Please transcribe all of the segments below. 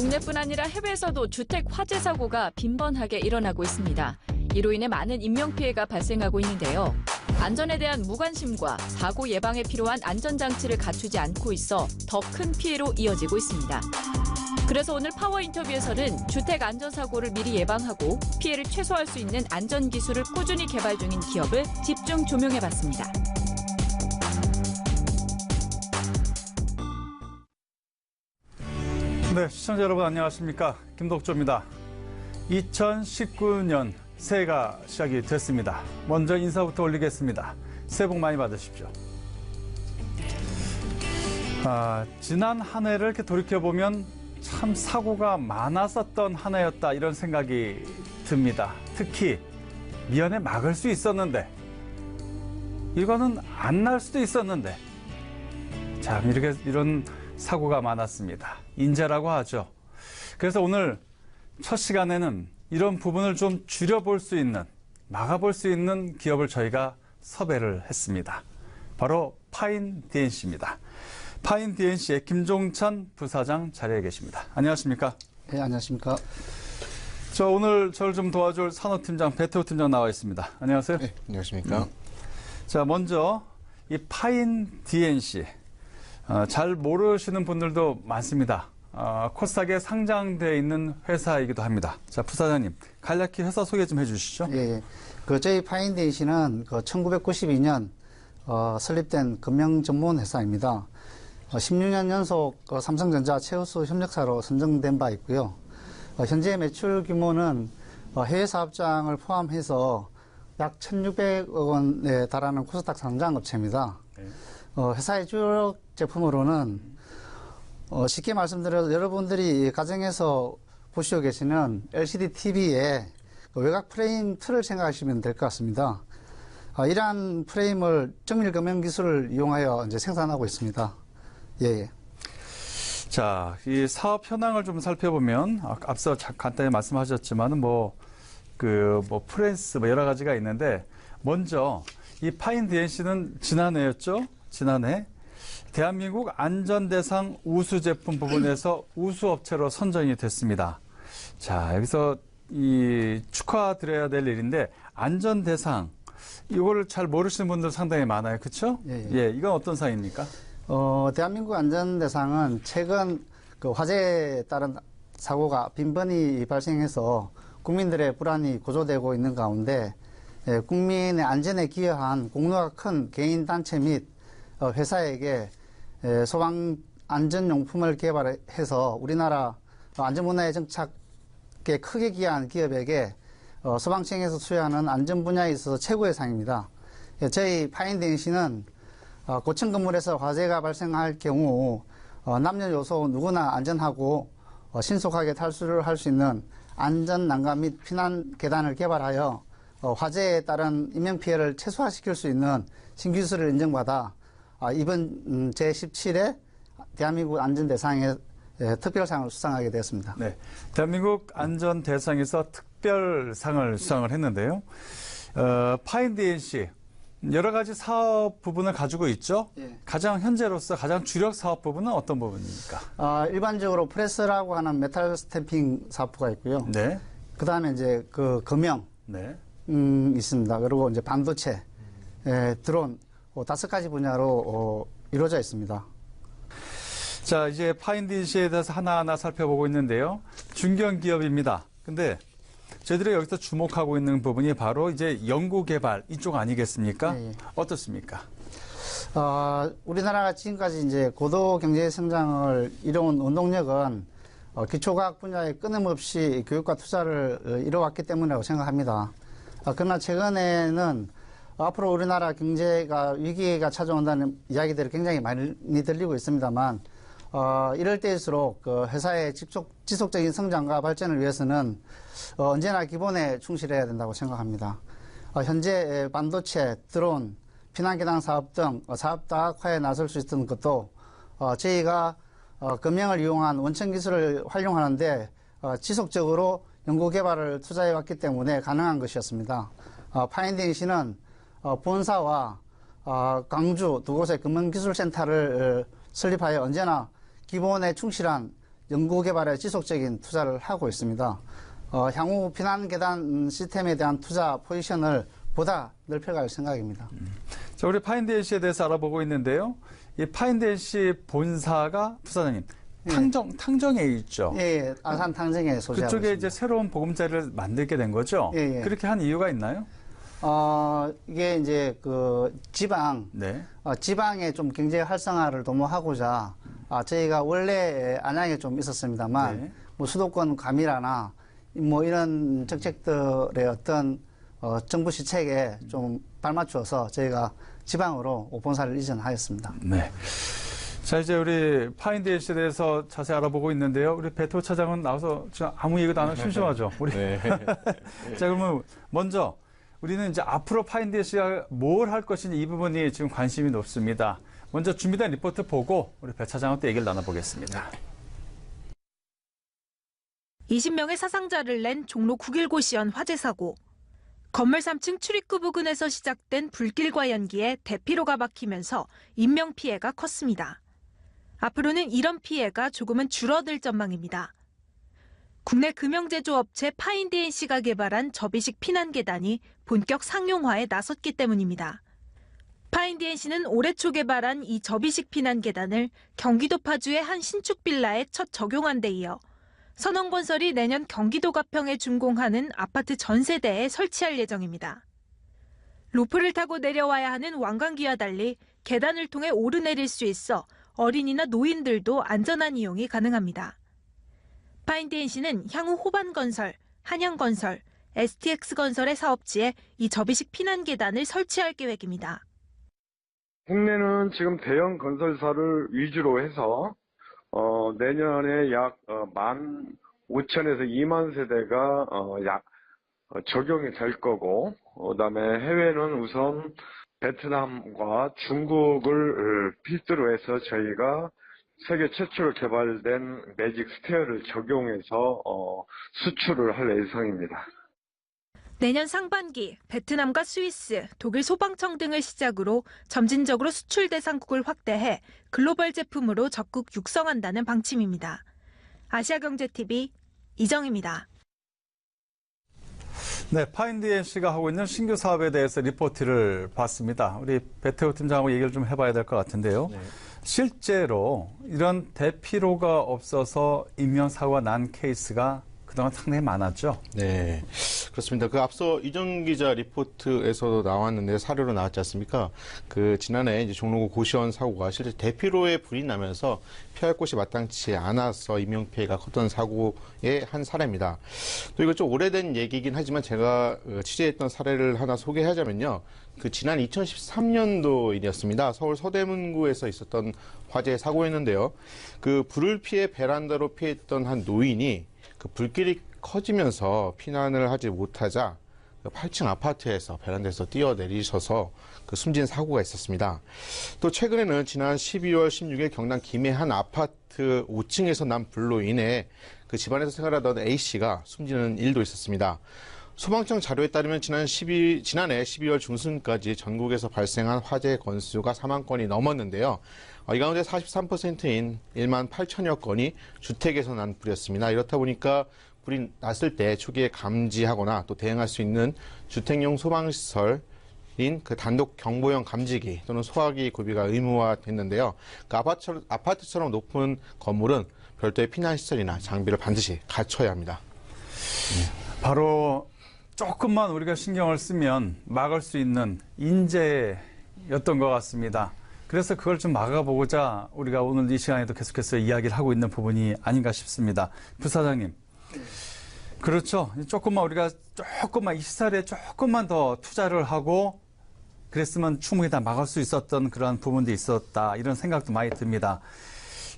국내뿐 아니라 해외에서도 주택 화재 사고가 빈번하게 일어나고 있습니다. 이로 인해 많은 인명피해가 발생하고 있는데요. 안전에 대한 무관심과 사고 예방에 필요한 안전장치를 갖추지 않고 있어 더 큰 피해로 이어지고 있습니다. 그래서 오늘 파워 인터뷰에서는 주택 안전사고를 미리 예방하고 피해를 최소화할 수 있는 안전기술을 꾸준히 개발 중인 기업을 집중 조명해봤습니다. 네, 시청자 여러분 안녕하십니까? 김덕조입니다. 2019년 새해가 시작이 됐습니다. 먼저 인사부터 올리겠습니다. 새해 복 많이 받으십시오. 지난 한 해를 이렇게 돌이켜보면 참 사고가 많았었던 한 해였다 이런 생각이 듭니다. 특히 미연에 막을 수 있었는데 이거는 안 날 수도 있었는데 참 이런 사고가 많았습니다. 인재라고 하죠. 그래서 오늘 첫 시간에는 이런 부분을 좀 줄여볼 수 있는, 막아볼 수 있는 기업을 저희가 섭외를 했습니다. 바로 파인 DNC입니다. 파인 DNC의 김종찬 부사장 자리에 계십니다. 안녕하십니까? 네, 안녕하십니까? 오늘 저를 좀 도와줄 산업팀장 배태우 팀장 나와 있습니다. 안녕하세요. 네, 안녕하십니까? 자, 먼저 이 파인 DNC 잘 모르시는 분들도 많습니다. 코스닥에 상장되어 있는 회사이기도 합니다. 자, 부사장님, 간략히 회사 소개 좀 해주시죠. 예, 저희 파인 DNC는 1992년 설립된 금융 전문 회사입니다. 16년 연속 삼성전자 최우수 협력사로 선정된 바 있고요. 현재 매출 규모는 해외 사업장을 포함해서 약 1,600억 원에 달하는 코스닥 상장 업체입니다. 회사의 주요 제품으로는 쉽게 말씀드려서 여러분들이 가정에서 보시고 계시는 LCD TV에 외곽 프레임 틀을 생각하시면 될 것 같습니다. 이러한 프레임을 정밀 금형 기술을 이용하여 이제 생산하고 있습니다. 예. 자, 이 사업 현황을 좀 살펴보면 앞서 간단히 말씀하셨지만은 프랜스 여러 가지가 있는데 먼저 이 파인 DNC는 지난해였죠? 지난해 대한민국 안전대상 우수 제품 부분에서 우수 업체로 선정이 됐습니다. 자, 여기서 이 축하드려야 될 일인데 안전대상 이거를 잘 모르시는 분들 상당히 많아요, 그렇죠? 예, 이건 어떤 상입니까? 대한민국 안전대상은 최근 화재에 따른 사고가 빈번히 발생해서 국민들의 불안이 고조되고 있는 가운데 국민의 안전에 기여한 공로가 큰 개인 단체 및 회사에게 소방 안전용품을 개발해서 우리나라 안전문화의 정착에 크게 기여한 기업에게 소방청에서 수여하는 안전 분야에 있어서 최고의 상입니다. 저희 파인 DNC는 고층 건물에서 화재가 발생할 경우 남녀 요소 누구나 안전하고 신속하게 탈수를 할 수 있는 안전 난간 및 피난 계단을 개발하여 화재에 따른 인명피해를 최소화시킬 수 있는 신기술을 인정받아 이번 제17회 대한민국 안전대상에 특별상을 수상하게 되었습니다. 네, 대한민국 안전대상에서 특별상을 수상을 했는데요. 파인 DNC 여러 가지 사업 부분을 가지고 있죠. 예. 가장 현재로서 가장 주력 사업 부분은 어떤 부분입니까? 일반적으로 프레스라고 하는 메탈 스탬핑 사업부가 있고요. 네. 그 다음에 이제 금형 네. 있습니다. 그리고 이제 반도체, 드론 5가지 분야로 이루어져 있습니다. 자, 이제 파인 DNC에 대해서 하나하나 살펴보고 있는데요. 중견기업입니다. 근데 저희들이 여기서 주목하고 있는 부분이 바로 이제 연구개발 이쪽 아니겠습니까? 예. 어떻습니까? 우리나라가 지금까지 이제 고도 경제 성장을 이뤄온 원동력은 기초과학 분야에 끊임없이 교육과 투자를 이뤄왔기 때문이라고 생각합니다. 그러나 최근에는 앞으로 우리나라 경제가 위기가 찾아온다는 이야기들이 굉장히 많이 들리고 있습니다만 이럴 때일수록 회사의 지속적인 성장과 발전을 위해서는 언제나 기본에 충실해야 된다고 생각합니다. 현재 반도체, 드론, 피난계단 사업 등 사업 다각화에 나설 수 있던 것도 저희가 금형을 이용한 원천 기술을 활용하는데 지속적으로 연구개발을 투자해왔기 때문에 가능한 것이었습니다. 파인 DNC는 본사와 광주 두 곳의 금융기술센터를 설립하여 언제나 기본에 충실한 연구 개발에 지속적인 투자를 하고 있습니다. 향후 피난 계단 시스템에 대한 투자 포지션을 보다 넓혀갈 생각입니다. 자, 우리 파인드NC에 대해서 알아보고 있는데요. 이 파인드NC 본사가 부사장님 탕정에 있죠. 예, 아산 탕정에 소재하고 그쪽에 있습니다. 이제 새로운 보금자리를 만들게 된 거죠. 예. 그렇게 한 이유가 있나요? 이게 이제 그 네. 지방의 좀 경제 활성화를 도모하고자 저희가 원래 안양에 좀 있었습니다만 네. 뭐 수도권 과밀화나 뭐 이런 정책들의 어떤 정부 시책에 좀 발맞추어서 저희가 지방으로 본사를 이전하였습니다. 네. 자, 이제 우리 파인드NC에 대해서 자세히 알아보고 있는데요. 우리 배토 차장은 나와서 지금 아무 얘기도 안 하고 심심하죠. 우리. 네. 자, 그러면 먼저 우리는 이제 앞으로 파인드NC가 뭘 할 것인지 이 부분이 지금 관심이 높습니다. 먼저 준비된 리포트 보고 우리 배 차장과 또 얘기를 나눠보겠습니다. 20명의 사상자를 낸 종로 919 시연 화재 사고. 건물 3층 출입구 부근에서 시작된 불길과 연기에 대피로가 막히면서 인명피해가 컸습니다. 앞으로는 이런 피해가 조금은 줄어들 전망입니다. 국내 금형제조업체 파인드NC가 개발한 접이식 피난계단이 본격 상용화에 나섰기 때문입니다. 파인드NC는 올해 초 개발한 이 접이식 피난계단을 경기도 파주의 한 신축 빌라에 첫 적용한 데 이어 선원건설이 내년 경기도 가평에 준공하는 아파트 전세대에 설치할 예정입니다. 로프를 타고 내려와야 하는 왕관기와 달리 계단을 통해 오르내릴 수 있어 어린이나 노인들도 안전한 이용이 가능합니다. 파인드NC는 향후 호반건설, 한양건설, STX건설의 사업지에 이 접이식 피난계단을 설치할 계획입니다. 국내는 지금 대형 건설사를 위주로 해서 내년에 약 15,000에서 2만 세대가 적용이 될 거고, 그다음에 해외는 우선 베트남과 중국을 필두로 해서 저희가 세계 최초로 개발된 매직 스테어를 적용해서 수출을 할 예정입니다. 내년 상반기 베트남과 스위스, 독일 소방청 등을 시작으로 점진적으로 수출 대상국을 확대해 글로벌 제품으로 적극 육성한다는 방침입니다. 아시아경제TV 이정입니다. 네, 파인드NC가 하고 있는 신규 사업에 대해서 리포트를 봤습니다. 우리 배태호 팀장하고 얘기를 좀 해봐야 될 것 같은데요. 네. 실제로 이런 대피로가 없어서 인명사고가 난 케이스가 그동안 상당히 많았죠. 네, 그렇습니다. 그 앞서 이정 기자 리포트에서도 나왔는데 사료로 나왔지 않습니까? 그 지난해 이제 종로구 고시원 사고가 실제 대피로에 불이 나면서 피할 곳이 마땅치 않아서 인명 피해가 컸던 사고의 한 사례입니다. 또 이거 좀 오래된 얘기긴 하지만 제가 취재했던 사례를 하나 소개하자면요. 그 지난 2013년도 일이었습니다. 서울 서대문구에서 있었던 화재 사고였는데요. 그 불을 피해 베란다로 피했던 한 노인이 그 불길이 커지면서 피난을 하지 못하자 8층 아파트에서 베란다에서 뛰어내리셔서 그 숨진 사고가 있었습니다. 또 최근에는 지난 12월 16일 경남 김해 한 아파트 5층에서 난 불로 인해 그 집안에서 생활하던 A씨가 숨지는 일도 있었습니다. 소방청 자료에 따르면 지난해 12월 중순까지 전국에서 발생한 화재 건수가 4만 건이 넘었는데요. 이 가운데 43%인 1만 8천여 건이 주택에서 난 불이었습니다. 이렇다 보니까 불이 났을 때 초기에 감지하거나 또 대응할 수 있는 주택용 소방시설인 그 단독 경보용 감지기 또는 소화기 구비가 의무화됐는데요. 그 아파트처럼 높은 건물은 별도의 피난시설이나 장비를 반드시 갖춰야 합니다. 바로 조금만 우리가 신경을 쓰면 막을 수 있는 인재였던 것 같습니다. 그래서 그걸 좀 막아보고자 우리가 오늘 이 시간에도 계속해서 이야기를 하고 있는 부분이 아닌가 싶습니다. 부사장님. 그렇죠. 조금만 우리가 이 시설에 조금만 더 투자를 하고 그랬으면 충분히 다 막을 수 있었던 그러한 부분도 있었다. 이런 생각도 많이 듭니다.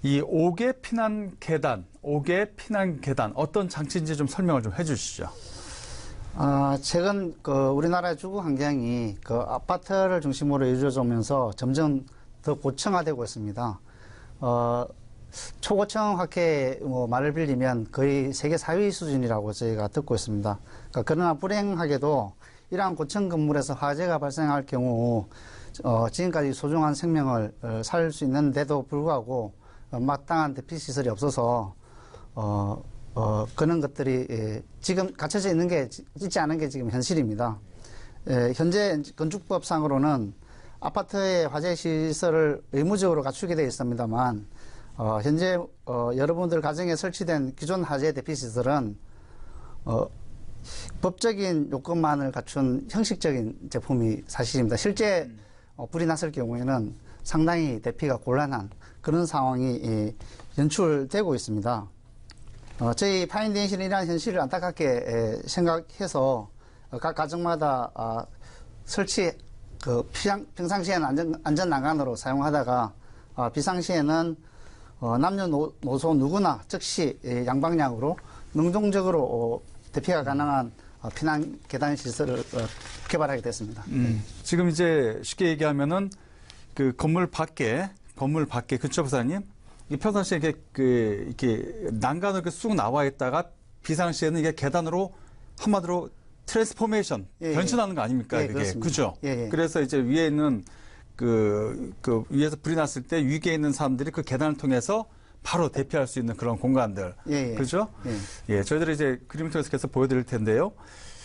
이 5개 피난 계단 어떤 장치인지 좀 설명을 좀 해주시죠. 최근 우리나라의 주거 환경이 아파트를 중심으로 이루어지면서 점점 더 고층화되고 있습니다. 초고층 학회 말을 빌리면 거의 세계 4위 수준이라고 저희가 듣고 있습니다. 그러나 불행하게도 이러한 고층 건물에서 화재가 발생할 경우 지금까지 소중한 생명을 살릴 수 있는데도 불구하고 마땅한 대피 시설이 없어서 그런 것들이 지금 갖춰져 있는 게 있지 않은 게 지금 현실입니다. 현재 건축법상으로는 아파트의 화재 시설을 의무적으로 갖추게 되어 있습니다만 현재 여러분들 가정에 설치된 기존 화재 대피 시설은 법적인 요건만을 갖춘 형식적인 제품이 사실입니다. 실제 불이 났을 경우에는 상당히 대피가 곤란한 그런 상황이 연출되고 있습니다. 저희 파인데이션이 이러한 현실을 안타깝게 생각해서 각 가정마다 설치 평상시에는 안전 난간으로 사용하다가 비상시에는 남녀노소 누구나 즉시 양방향으로 능동적으로 대피가 가능한 피난 계단 시설을 개발하게 됐습니다. 지금 이제 쉽게 얘기하면은 그 건물 밖에 그쵸 부사님? 이 평상시에 이렇게 난간으로 이렇게 쑥 나와 있다가 비상시에는 이게 계단으로 한마디로 트랜스포메이션 변신하는 거 아닙니까? 예, 그게 그렇습니다. 그죠? 예. 그래서 이제 위에 있는 그 위에서 불이 났을 때 위에 있는 사람들이 그 계단을 통해서 바로 대피할 수 있는 그런 공간들. 그죠? 예, 저희들이 이제 그림을 통해서 계속 보여드릴 텐데요.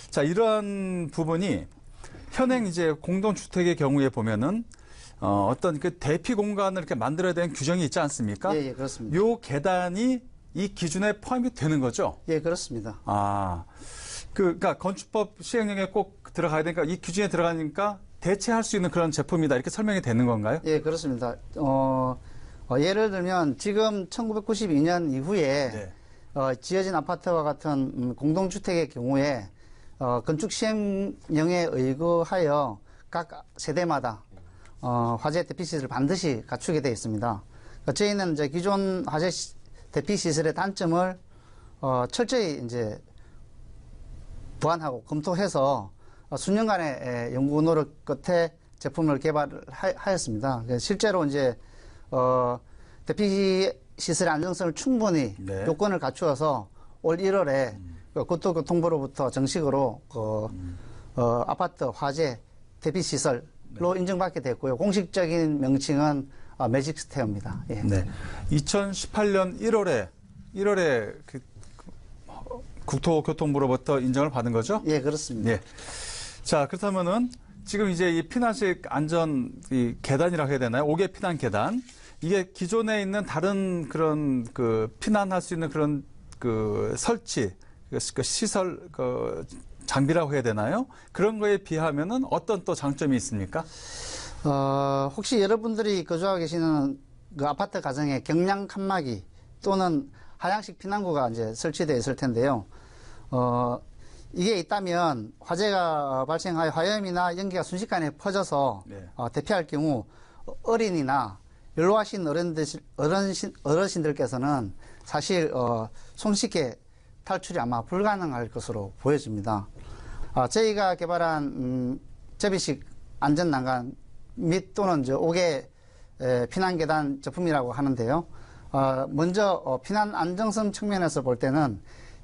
자, 이러한 부분이 현행 이제 공동주택의 경우에 보면은 어떤 그 대피 공간을 이렇게 만들어야 되는 규정이 있지 않습니까? 예, 그렇습니다. 요 계단이 이 기준에 포함이 되는 거죠? 예, 그렇습니다. 그러니까 건축법 시행령에 꼭 들어가야 되니까 이 기준에 들어가니까 대체할 수 있는 그런 제품이다 이렇게 설명이 되는 건가요? 예, 그렇습니다. 예를 들면 지금 1992년 이후에 지어진 아파트와 같은 공동주택의 경우에 건축 시행령에 의거하여 각 세대마다 화재 대피 시설을 반드시 갖추게 되어 있습니다. 저희는 이제 기존 화재 대피 시설의 단점을 철저히 이제 보완하고 검토해서 수년간의 연구 노력 끝에 제품을 개발하였습니다. 실제로 이제 대피 시설의 안정성을 충분히 요건을 갖추어서 올 1월에 국토교통부로부터 정식으로 아파트 화재 대피 시설로 인정받게 됐고요. 공식적인 명칭은 매직스테어입니다. 예. 2018년 1월에 그 국토교통부로부터 인정을 받은 거죠? 예, 그렇습니다. 예. 자, 그렇다면은 지금 이제 이 피난식 안전 이 계단이라고 해야 되나요? 5개 피난 계단. 이게 기존에 있는 다른 그런 그 피난할 수 있는 그런 그 설치, 그 시설, 그 장비라고 해야 되나요? 그런 거에 비하면은 어떤 또 장점이 있습니까? 혹시 여러분들이 거주하고 계시는 그 아파트 가정에 경량 칸막이 또는 하향식 피난구가 이제 설치되어 있을 텐데요. 이게 있다면 화재가 발생하여 화염이나 연기가 순식간에 퍼져서 대피할 경우 어린이나 연로하신 어르신들께서는 사실 손쉽게 탈출이 아마 불가능할 것으로 보여집니다. 저희가 개발한 접이식 안전난간 및 또는 5개 피난계단 제품이라고 하는데요. 먼저 피난 안정성 측면에서 볼 때는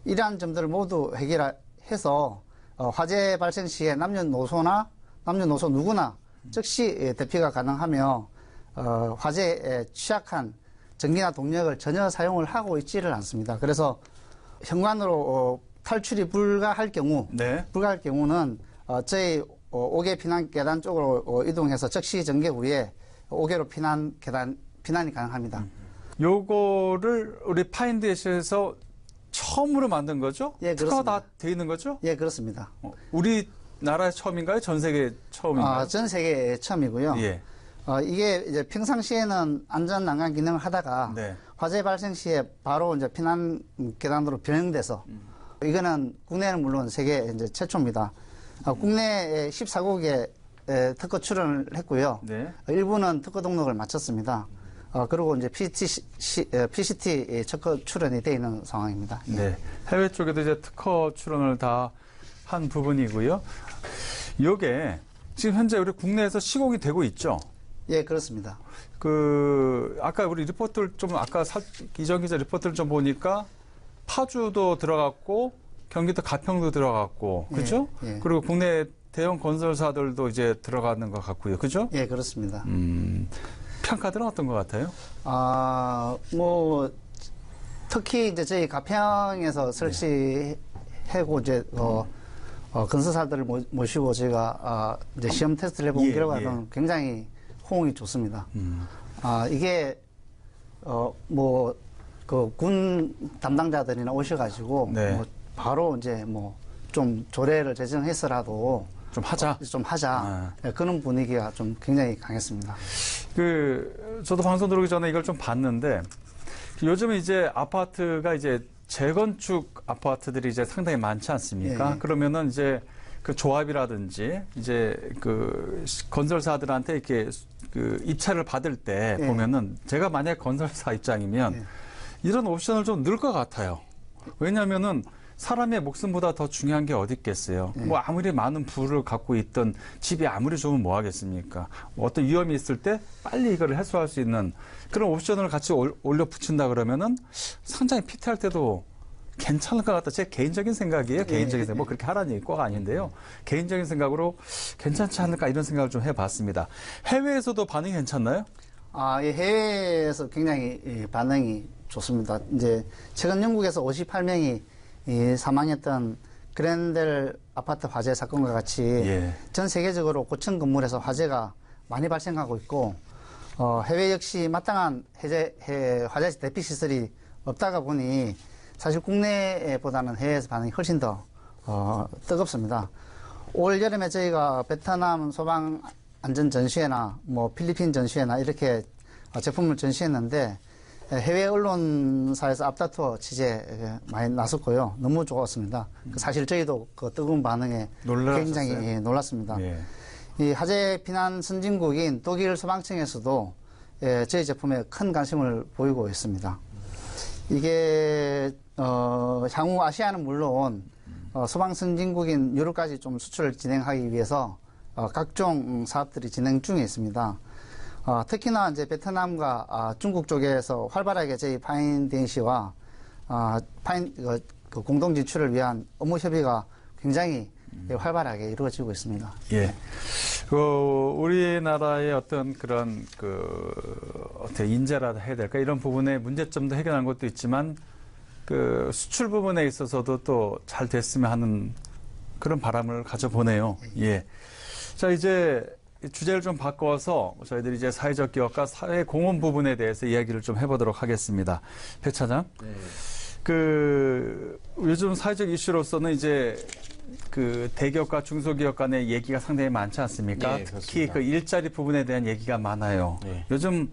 이러한 점들을 모두 해결해서 화재 발생 시에 남녀노소 누구나 즉시 대피가 가능하며 화재에 취약한 전기나 동력을 전혀 사용을 하고 있지를 않습니다. 그래서 현관으로 탈출이 불가할 경우는 저희 5개 피난 계단 쪽으로 이동해서 즉시 전개 후에 5개로 피난이 가능합니다. 요거를 우리 파인데이션에서 처음으로 만든 거죠? 예, 특허가 그렇습니다. 다 돼 있는 거죠? 예, 그렇습니다. 우리나라의 처음인가요? 전 세계 처음인가요? 전 세계 처음이고요. 예. 이게 이제 평상시에는 안전 난간 기능을 하다가 화재 발생 시에 바로 이제 피난 계단으로 변형돼서 이거는 국내는 물론 세계 이제 최초입니다. 국내에 14국에 특허 출원을 했고요. 일부는 특허 등록을 마쳤습니다. 그리고 이제 PCT 특허 출원이 되어 있는 상황입니다. 해외 쪽에도 이제 특허 출원을 다 한 부분이고요. 요게 지금 현재 우리 국내에서 시공이 되고 있죠? 예, 그렇습니다. 아까 우리 리포트를 이정 기자 리포트를 좀 보니까 파주도 들어갔고, 경기도 가평도 들어갔고, 그죠? 그리고 국내 대형 건설사들도 이제 들어가는 것 같고요. 그죠? 예, 그렇습니다. 평가들은 어떤 것 같아요? 특히 이제 저희 가평에서 설치하고 이제 건설사들을 모시고 저희가 이제 시험 테스트를 해본 결과는 굉장히 호응이 좋습니다. 이게 그 군 담당자들이나 오셔가지고 네. 뭐 바로 이제 뭐 좀 조례를 제정해서라도 좀 하자. 네, 그런 분위기가 좀 굉장히 강했습니다. 저도 방송 들어오기 전에 이걸 좀 봤는데, 요즘 이제 아파트가 이제 재건축 아파트들이 이제 상당히 많지 않습니까? 예. 그러면은 이제 그 조합이라든지 이제 그 건설사들한테 이렇게 그 입찰을 받을 때 예. 보면은, 제가 만약 건설사 입장이면 예. 이런 옵션을 좀 넣을 것 같아요. 왜냐면은 사람의 목숨보다 더 중요한 게 어디 있겠어요. 뭐 아무리 많은 부를 갖고 있던 집이 아무리 좋으면 뭐 하겠습니까? 뭐 어떤 위험이 있을 때 빨리 이거를 해소할 수 있는 그런 옵션을 같이 올려 붙인다 그러면은 상장이 피트할 때도 괜찮을 것 같다. 제 개인적인 생각이에요. 개인적인 생각. 뭐 그렇게 하라는 얘기 꼭 아닌데요. 개인적인 생각으로 괜찮지 않을까 이런 생각을 좀 해봤습니다. 해외에서도 반응이 괜찮나요? 이 해외에서 굉장히 반응이 좋습니다. 이제 최근 영국에서 58명이 사망했던 그랜델 아파트 화재 사건과 같이 전 세계적으로 고층 건물에서 화재가 많이 발생하고 있고, 해외 역시 마땅한 화재 대피 시설이 없다가 보니 사실 국내보다는 해외에서 반응이 훨씬 더 뜨겁습니다. 올 여름에 저희가 베트남 소방 안전 전시회나 뭐 필리핀 전시회나 이렇게 제품을 전시했는데, 해외 언론사에서 앞다투어 취재 많이 나섰고요. 너무 좋았습니다. 사실 저희도 그 뜨거운 반응에 굉장히 놀랐습니다. 이 화재 피난 선진국인 독일 소방청에서도 저희 제품에 큰 관심을 보이고 있습니다. 이게 향후 아시아는 물론 소방 선진국인 유럽까지 좀 수출을 진행하기 위해서 각종 사업들이 진행 중에 있습니다. 특히나 이제 베트남과 중국 쪽에서 활발하게 저희 파인DNC와 그 공동 진출을 위한 업무 협의가 굉장히 활발하게 이루어지고 있습니다. 예. 우리나라의 어떤 그런 어떻게 인재라 해야 될까 이런 부분의 문제점도 해결하는 것도 있지만 그 수출 부분에 있어서도 또 잘 됐으면 하는 그런 바람을 가져보네요. 예. 자, 이제 주제를 좀 바꿔서 저희들이 이제 사회적 기업과 사회 공헌 부분에 대해서 이야기를 좀 해보도록 하겠습니다. 배 차장. 네. 요즘 사회적 이슈로서는 이제 그 대기업과 중소기업 간의 얘기가 상당히 많지 않습니까? 네, 특히 그 일자리 부분에 대한 얘기가 많아요. 네. 요즘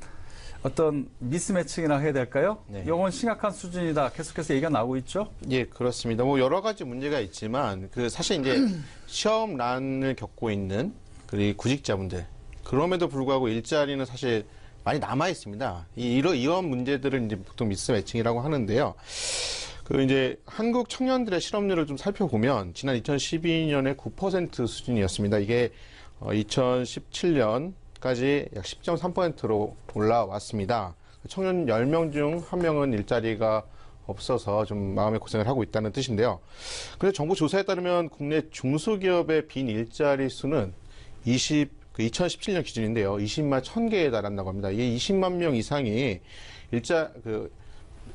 어떤 미스매칭이라 해야 될까요? 네. 이건 심각한 수준이다. 계속해서 얘기가 나오고 있죠? 예, 그렇습니다. 뭐 여러 가지 문제가 있지만 사실 이제 시험난을 겪고 있는 그리고 구직자분들, 그럼에도 불구하고 일자리는 사실 많이 남아 있습니다. 이런 문제들을 이제 보통 미스 매칭이라고 하는데요. 이제 한국 청년들의 실업률을 좀 살펴보면 지난 2012년에 9% 수준이었습니다. 이게 2017년까지 약 10.3%로 올라왔습니다. 청년 10명 중 1명은 일자리가 없어서 좀 마음의 고생을 하고 있다는 뜻인데요. 그런데 정부 조사에 따르면 국내 중소기업의 빈 일자리 수는 2017년 기준인데요. 20만 1000개에 달한다고 합니다. 이게 20만 명 이상이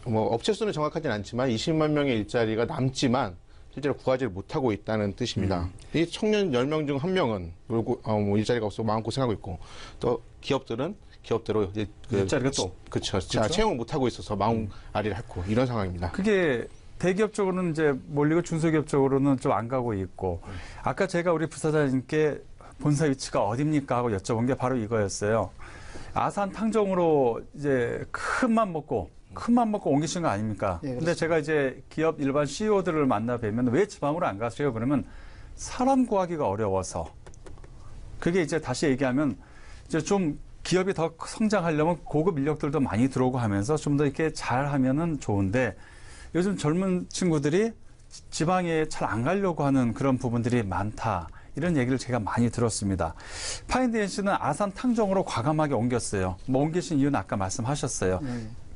업체 수는 정확하진 않지만 20만 명의 일자리가 남지만 실제로 구하지를 못하고 있다는 뜻입니다. 이 청년 10명 중 1명은 일자리가 없어서 마음고생하고 있고, 또 기업대로 일자리가 또 그렇죠. 채용을 못하고 있어서 마음 아리를 앓고 이런 상황입니다. 그게 대기업 쪽으로는 이제 몰리고 중소기업 쪽으로는 좀 안 가고 있고, 아까 제가 우리 부사장님께 본사 위치가 어딥니까 하고 여쭤본 게 바로 이거였어요. 아산 탕정으로 이제 큰맘 먹고 옮기신 거 아닙니까? 예, 근데 제가 이제 기업 일반 CEO들을 만나 뵈면 왜 지방으로 안 가세요? 그러면 사람 구하기가 어려워서. 그게 이제 다시 얘기하면 이제 좀 기업이 더 성장하려면 고급 인력들도 많이 들어오고 하면서 좀 더 이렇게 잘하면은 좋은데, 요즘 젊은 친구들이 지방에 잘 안 가려고 하는 그런 부분들이 많다. 이런 얘기를 제가 많이 들었습니다. 파인DNC는 아산 탕정으로 과감하게 옮겼어요. 뭐 옮기신 이유는 아까 말씀하셨어요.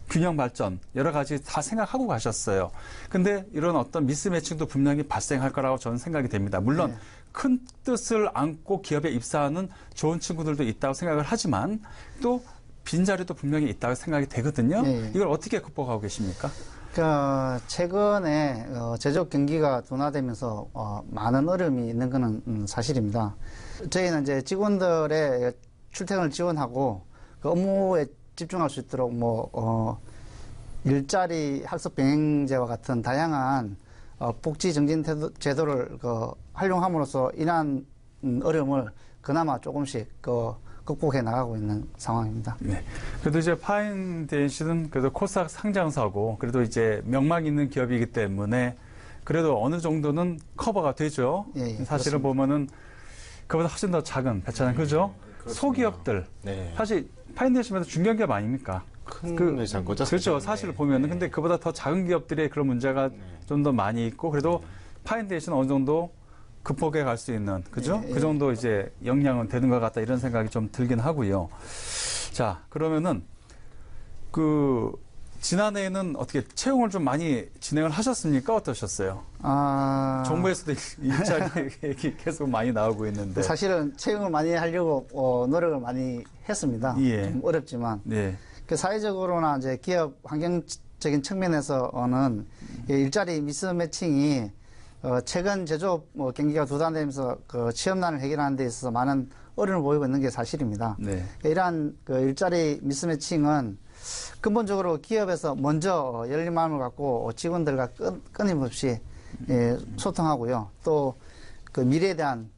균형 발전 여러 가지 다 생각하고 가셨어요. 근데 이런 어떤 미스매칭도 분명히 발생할 거라고 저는 생각이 됩니다. 물론 큰 뜻을 안고 기업에 입사하는 좋은 친구들도 있다고 생각을 하지만 또 빈자리도 분명히 있다고 생각이 되거든요. 이걸 어떻게 극복하고 계십니까? 최근에 제조업 경기가 둔화되면서 많은 어려움이 있는 것은 사실입니다. 저희는 이제 직원들의 출퇴근을 지원하고 그 업무에 집중할 수 있도록 일자리 학습 병행제와 같은 다양한 복지 정진 제도를 활용함으로써 인한 어려움을 그나마 조금씩 극복해 나가고 있는 상황입니다. 네. 그래도 이제 파인데이션은 그래도 코스닥 상장사고 그래도 이제 명망 있는 기업이기 때문에 그래도 어느 정도는 커버가 되죠. 예, 사실은 그렇습니다. 보면은 그보다 훨씬 더 작은 배차장 그죠? 소기업들 네. 사실 파인데이션에서 중견기업 아닙니까? 큰 회사인 거죠? 그렇죠. 사실 보면은 근데 그보다 더 작은 기업들의 그런 문제가 좀 더 많이 있고 그래도 파인데이션 어느 정도 극복해 갈 수 있는 그죠? 예, 예. 그 정도 이제 역량은 되는 것 같다 이런 생각이 좀 들긴 하고요. 자 그러면은 지난해에는 어떻게 채용을 좀 많이 진행을 하셨습니까? 어떠셨어요? 정부에서도 일자리 얘기 계속 많이 나오고 있는데 사실은 채용을 많이 하려고 노력을 많이 했습니다. 예. 좀 어렵지만 네. 사회적으로나 이제 기업 환경적인 측면에서는 일자리 미스매칭이 최근 제조업 경기가 둔화되면서 취업난을 해결하는 데 있어서 많은 어려움을 보이고 있는 게 사실입니다. 네. 이러한 일자리 미스매칭은 근본적으로 기업에서 먼저 열린 마음을 갖고 직원들과 끊임없이 소통하고요. 또 미래에 대한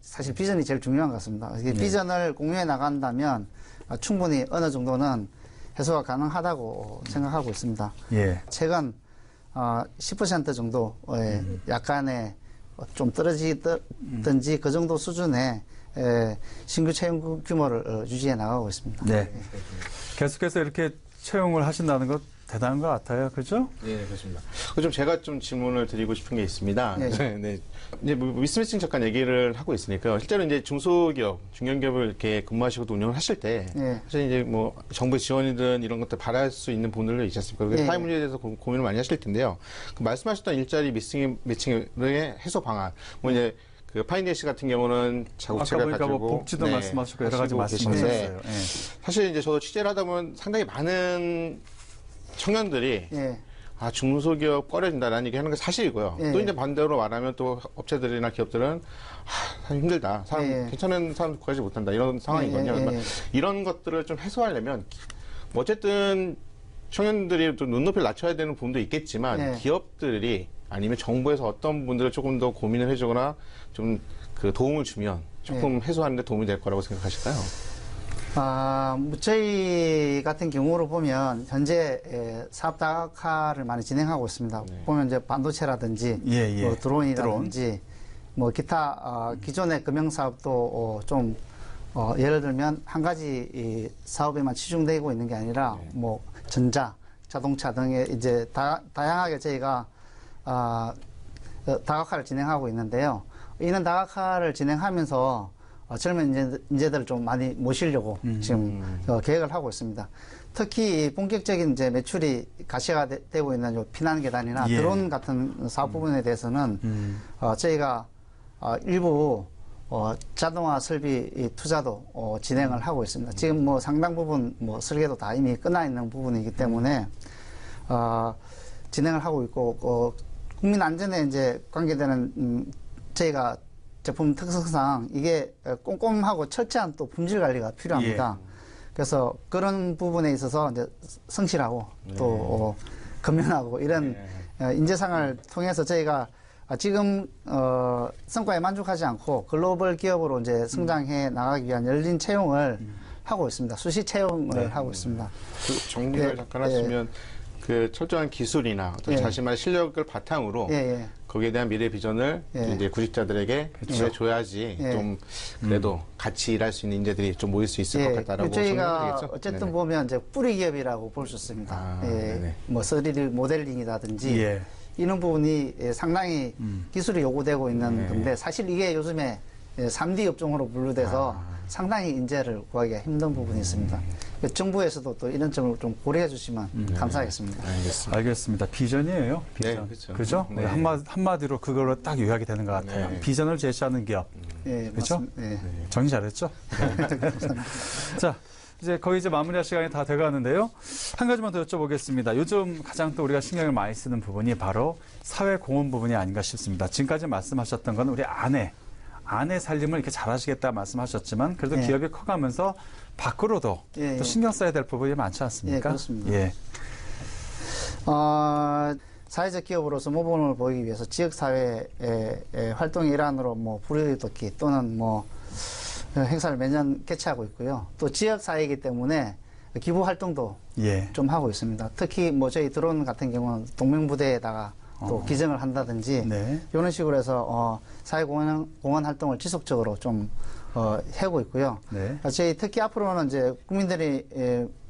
사실 비전이 제일 중요한 것 같습니다. 비전을 공유해 나간다면 충분히 어느 정도는 해소가 가능하다고 생각하고 있습니다. 예. 최근 10% 정도 약간의 좀 떨어지든지 그 정도 수준의 신규 채용 규모를 유지해 나가고 있습니다. 네. 계속해서 이렇게 채용을 하신다는 것 대단한 것 같아요. 그죠? 네, 그렇습니다. 좀 제가 좀 질문을 드리고 싶은 게 있습니다. 네. 네. 이제 미스매칭 잠깐 얘기를 하고 있으니까 실제로 이제 중소기업, 중견기업을 이렇게 근무하시고 운영을 하실 때 네. 사실 이제 정부 지원이든 이런 것들 바랄 수 있는 부분들도 있지 않습니까? 네. 사회 문제에 대해서 고민을 많이 하실 텐데요. 말씀하셨던 일자리 미스매칭의 해소 방안, 이제 파인데이시 같은 경우는 자국체가 아까 보니까 가지고 복지도 말씀하시고 여러 가지 말씀하셨어요. 예. 사실 이제 저도 취재를 하다 보면 상당히 많은 청년들이 예. 중소기업 꺼려진다라는 얘기 하는 게 사실이고요. 예. 또 이제 반대로 말하면 또 업체들이나 기업들은 사람 힘들다. 예. 괜찮은 사람 구하지 못한다. 이런 상황이거든요. 예. 그러니까 이런 것들을 좀 해소하려면 어쨌든 청년들이 또 눈높이를 낮춰야 되는 부분도 있겠지만 예. 기업들이 아니면 정부에서 어떤 분들을 조금 더 고민을 해주거나 좀 도움을 주면 조금 해소하는 데 도움이 될 거라고 생각하실까요? 저희 같은 경우로 보면 현재 사업 다각화를 많이 진행하고 있습니다. 보면 이제 반도체라든지 드론이라든지 기타 기존의 금융 사업도 좀 예를 들면 한 가지 이 사업에만 치중되고 있는 게 아니라 전자, 자동차 등의 이제 다양하게 저희가 다각화를 진행하고 있는데요. 이런 다각화를 진행하면서 젊은 인재들을 좀 많이 모시려고 지금 계획을 하고 있습니다. 특히 본격적인 이제 매출이 가시가 되고 있는 요 피난 계단이나 드론 같은 사업 부분에 대해서는 저희가 일부 자동화 설비 투자도 진행을 하고 있습니다. 지금 상당 부분 설계도 다 이미 끝나 있는 부분이기 때문에 진행을 하고 있고 국민 안전에 이제 관계되는 저희가 제품 특성상 이게 꼼꼼하고 철저한 또 품질 관리가 필요합니다. 그래서 그런 부분에 있어서 이제 성실하고 또 건면하고 이런 인재상을 통해서 저희가 지금 성과에 만족하지 않고 글로벌 기업으로 이제 성장해 나가기 위한 열린 채용을 하고 있습니다. 수시 채용을 하고 있습니다. 정리를 잠깐 하시면 철저한 기술이나 어떤 자신만의 실력을 바탕으로 거기에 대한 미래 비전을 이제 구직자들에게 줘야지 좀 그래도 같이 일할 수 있는 인재들이 좀 모일 수 있을 것 같다라고 저희가 되겠죠? 어쨌든 보면 이제 뿌리 기업이라고 볼 수 있습니다. 3D 모델링이라든지 이런 부분이 상당히 기술이 요구되고 있는 건데 사실 이게 요즘에 3D 업종으로 분류돼서 상당히 인재를 구하기가 힘든 부분이 있습니다. 정부에서도 또 이런 점을 좀 고려해 주시면 감사하겠습니다. 알겠습니다. 비전이에요. 비전. 네, 그렇죠. 그죠? 네. 한마디로 그걸로 딱 요약이 되는 것 같아요. 비전을 제시하는 기업. 그렇죠? 맞습니다. 정리 잘했죠? 자, 이제 거의 이제 마무리할 시간이 다 돼가는데요. 한 가지만 더 여쭤보겠습니다. 요즘 가장 또 우리가 신경을 많이 쓰는 부분이 바로 사회 공헌 부분이 아닌가 싶습니다. 지금까지 말씀하셨던 건 우리 아내 살림을 이렇게 잘하시겠다 말씀하셨지만 그래도 예. 기업이 커가면서 밖으로도 예, 또 예. 신경 써야 될 부분이 많지 않습니까? 예, 그렇습니다. 예. 사회적 기업으로서 모범을 보이기 위해서 지역사회의 활동의 일환으로 뭐 불효ειδ기 또는 뭐 행사를 매년 개최하고 있고요. 또 지역사회이기 때문에 기부 활동도 예. 좀 하고 있습니다. 특히 뭐 저희 드론 같은 경우는 동명부대에다가 또 기증을 한다든지 네. 이런 식으로 해서 사회공헌 활동을 지속적으로 좀 하고 있고요. 네. 저희 특히 앞으로는 이제 국민들이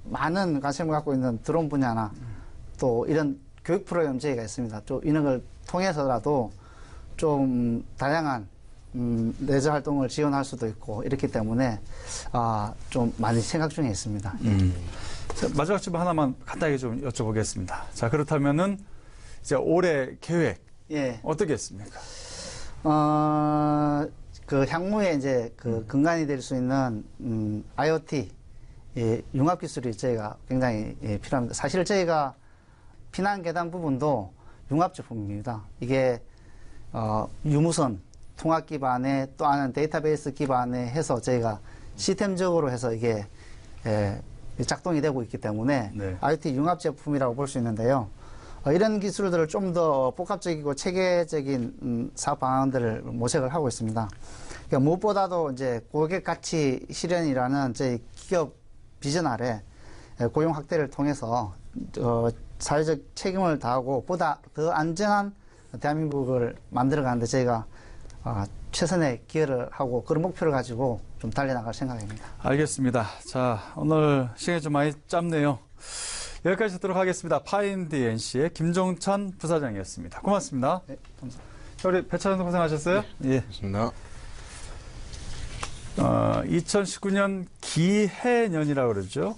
많은 관심을 갖고 있는 드론 분야나 또 이런 교육 프로그램 저희가 있습니다. 또 이런 걸 통해서라도 좀 다양한 레저 활동을 지원할 수도 있고 이렇기 때문에 좀 많이 생각 중에 있습니다. 자, 마지막 질문 하나만 간단하게 좀 여쭤보겠습니다. 자, 그렇다면은 이제 올해 계획 예. 어떻겠습니까? 그 향후에 이제 그 근간이 될 수 있는 IoT 융합 기술이 저희가 굉장히 필요합니다. 사실 저희가 피난 계단 부분도 융합 제품입니다. 이게 유무선 통합 기반에 또 하나는 데이터베이스 기반에 해서 저희가 시스템적으로 해서 이게 작동이 되고 있기 때문에 네. IoT 융합 제품이라고 볼 수 있는데요. 이런 기술들을 좀 더 복합적이고 체계적인 사업 방안들을 모색을 하고 있습니다. 그러니까 무엇보다도 이제 고객 가치 실현이라는 저희 기업 비전 아래 고용 확대를 통해서 사회적 책임을 다하고 보다 더 안전한 대한민국을 만들어가는데 저희가 최선의 기여를 하고 그런 목표를 가지고 좀 달려나갈 생각입니다. 알겠습니다. 자, 오늘 시간이 좀 많이 짧네요. 여기까지 듣도록 하겠습니다. 파인DNC의 김종찬 부사장이었습니다. 고맙습니다. 네, 감사합니다. 우리 배차장도 고생하셨어요? 예. 그렇습니다. 2019년 기해년이라고 그러죠.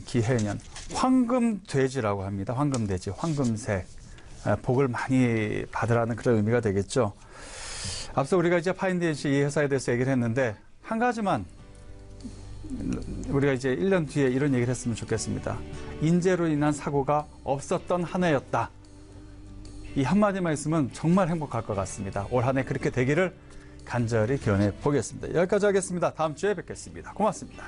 기해년. 황금돼지라고 합니다. 황금돼지, 황금색. 복을 많이 받으라는 그런 의미가 되겠죠. 앞서 우리가 이제 파인DNC 이 회사에 대해서 얘기를 했는데 한 가지만 우리가 이제 1년 뒤에 이런 얘기를 했으면 좋겠습니다. 인재로 인한 사고가 없었던 한 해였다. 이 한마디만 있으면 정말 행복할 것 같습니다. 올 한 해 그렇게 되기를 간절히 기원해 보겠습니다. 여기까지 하겠습니다. 다음 주에 뵙겠습니다. 고맙습니다.